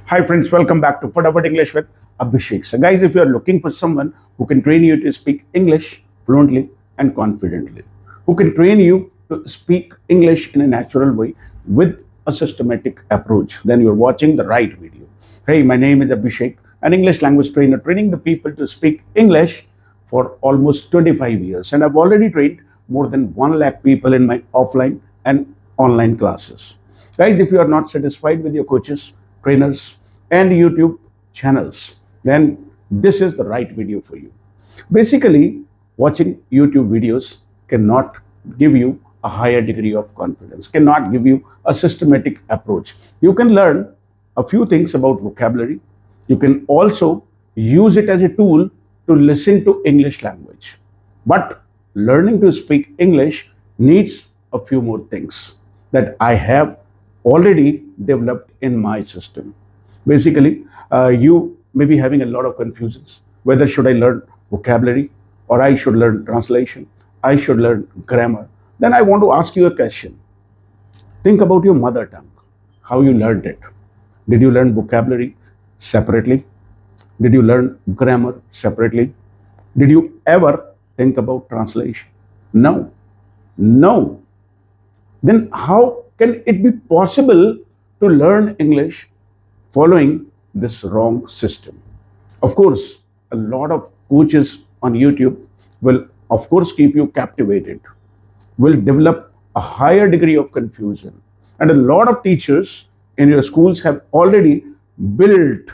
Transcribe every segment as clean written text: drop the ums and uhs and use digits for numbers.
Hi friends, welcome back to Fatafat English with Abhishek. So guys, if you are looking for someone who can train you to speak English fluently and confidently, who can train you to speak English in a natural way with a systematic approach, then you're watching the right video. Hey, my name is Abhishek, an English language trainer training the people to speak English for almost 25 years. And I've already trained more than 1 lakh people in my offline and online classes. Guys, if you are not satisfied with your coaches, trainers, and YouTube channels, then this is the right video for you. Basically, watching YouTube videos cannot give you a higher degree of confidence, cannot give you a systematic approach. You can learn a few things about vocabulary. You can also use it as a tool to listen to English language. But learning to speak English needs a few more things that I have already developed in my system. Basically, you may be having a lot of confusions. Whether should I learn vocabulary or I should learn translation, I should learn grammar. Then I want to ask you a question. Think about your mother tongue, how you learned it. Did you learn vocabulary separately? Did you learn grammar separately? Did you ever think about translation? No. No. Then how can it be possible to learn English following this wrong system? Of course, a lot of coaches on YouTube will, of course, keep you captivated, will develop a higher degree of confusion. And a lot of teachers in your schools have already built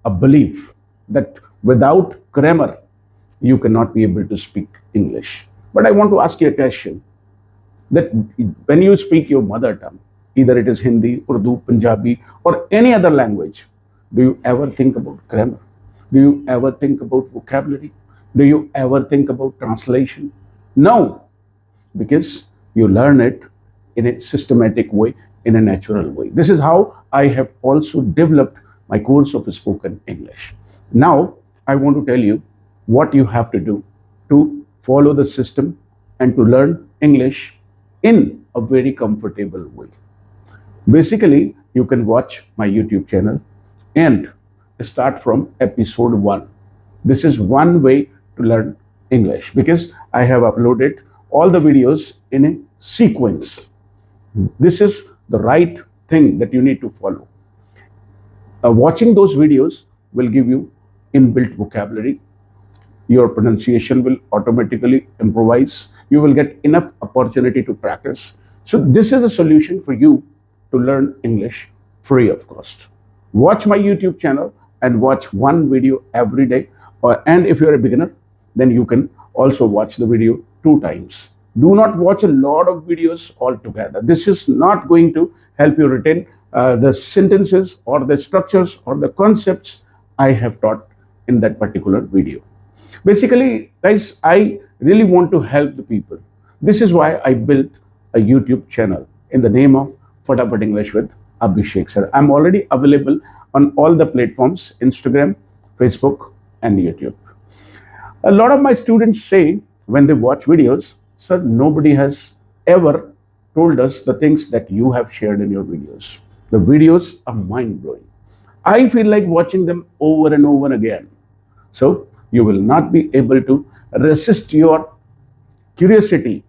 a belief that without grammar, you cannot be able to speak English. But I want to ask you a question that when you speak your mother tongue, either it is Hindi, Urdu, Punjabi, or any other language, do you ever think about grammar? Do you ever think about vocabulary? Do you ever think about translation? No, because you learn it in a systematic way, in a natural way. This is how I have also developed my course of spoken English. Now, I want to tell you what you have to do to follow the system and to learn English in a very comfortable way. Basically, you can watch my YouTube channel and start from episode 1. This is one way to learn English because I have uploaded all the videos in a sequence. This is the right thing that you need to follow. Watching those videos will give you inbuilt vocabulary. Your pronunciation will automatically improvise. You will get enough opportunity to practice. So this is a solution for you to learn English free of cost. Watch my YouTube channel and watch one video every day. And if you're a beginner, then you can also watch the video 2 times. Do not watch a lot of videos altogether. This is not going to help you retain the sentences or the structures or the concepts I have taught in that particular video. Basically, guys, I really want to help the people. This is why I built a YouTube channel in the name of Fatafat English with Abhishek Sir. I'm already available on all the platforms, Instagram, Facebook, and YouTube. A lot of my students say when they watch videos, sir, nobody has ever told us the things that you have shared in your videos. The videos are mind-blowing. I feel like watching them over and over again. So you will not be able to resist your curiosity.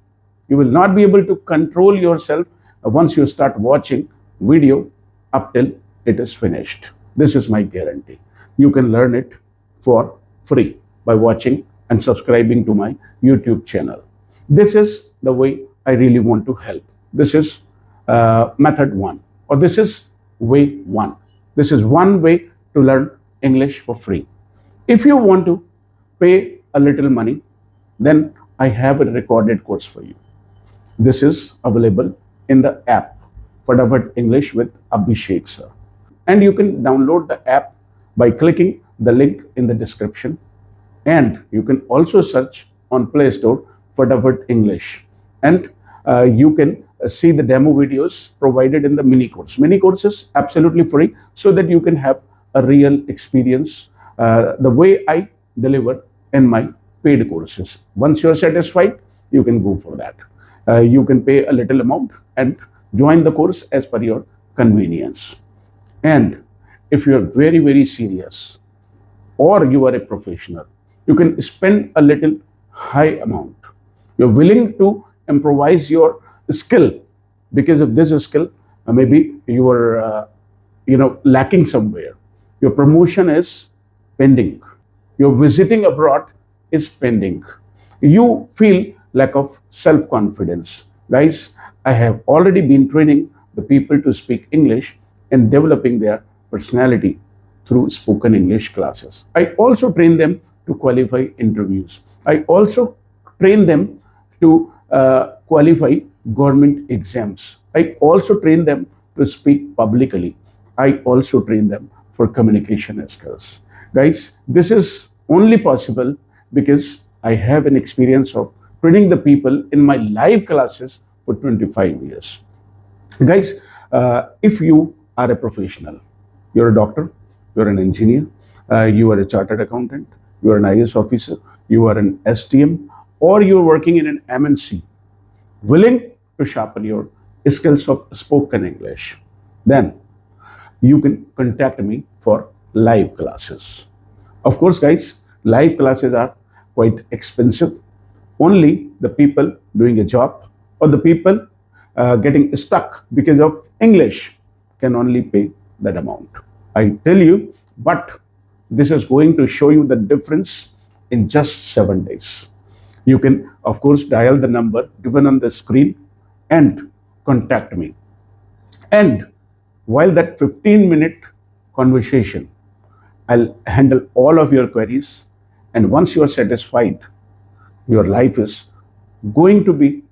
You will not be able to control yourself once you start watching video up till it is finished. This is my guarantee. You can learn it for free by watching and subscribing to my YouTube channel. This is the way I really want to help. This is method 1, or this is way 1. This is one way to learn English for free. If you want to pay a little money, then I have a recorded course for you. This is available in the app Fatafat English with Abhishek Sir. And you can download the app by clicking the link in the description. And you can also search on Play Store Fatafat English. And you can see the demo videos provided in the mini course. Mini course is absolutely free so that you can have a real experience the way I deliver in my paid courses. Once you're satisfied, you can go for that. You can pay a little amount and join the course as per your convenience. And if you are very, very serious or you are a professional, you can spend a little high amount. You're willing to improvise your skill because of this skill. Maybe you are, lacking somewhere. Your promotion is pending. Your visiting abroad is pending. You feel lack of self-confidence. Guys, I have already been training the people to speak English and developing their personality through spoken English classes. I also train them to qualify interviews. I also train them to qualify government exams. I also train them to speak publicly. I also train them for communication skills. Guys, this is only possible because I have an experience of training the people in my live classes for 25 years. Guys, if you are a professional, you're a doctor, you're an engineer, you are a chartered accountant, you are an IS officer, you are an STM, or you're working in an MNC, willing to sharpen your skills of spoken English, then you can contact me for live classes. Of course, guys, live classes are quite expensive. Only the people doing a job or the people getting stuck because of English can only pay that amount. I tell you, but this is going to show you the difference in just 7 days. You can, of course, dial the number given on the screen and contact me. And while that 15-minute conversation, I'll handle all of your queries. And once you are satisfied, your life is going to be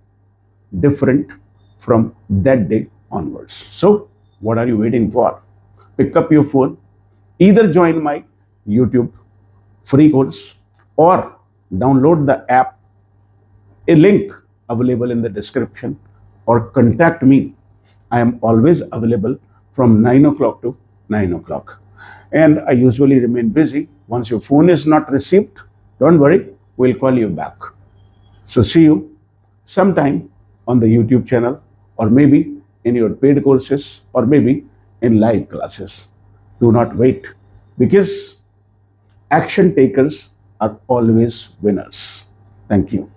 different from that day onwards. So, what are you waiting for? Pick up your phone, either join my YouTube free course or download the app, a link available in the description, or contact me. I am always available from 9 o'clock to 9 o'clock. And I usually remain busy. Once your phone is not received, don't worry, we'll call you back. So see you sometime on the YouTube channel, or maybe in your paid courses, or maybe in live classes. Do not wait, because action takers are always winners. Thank you.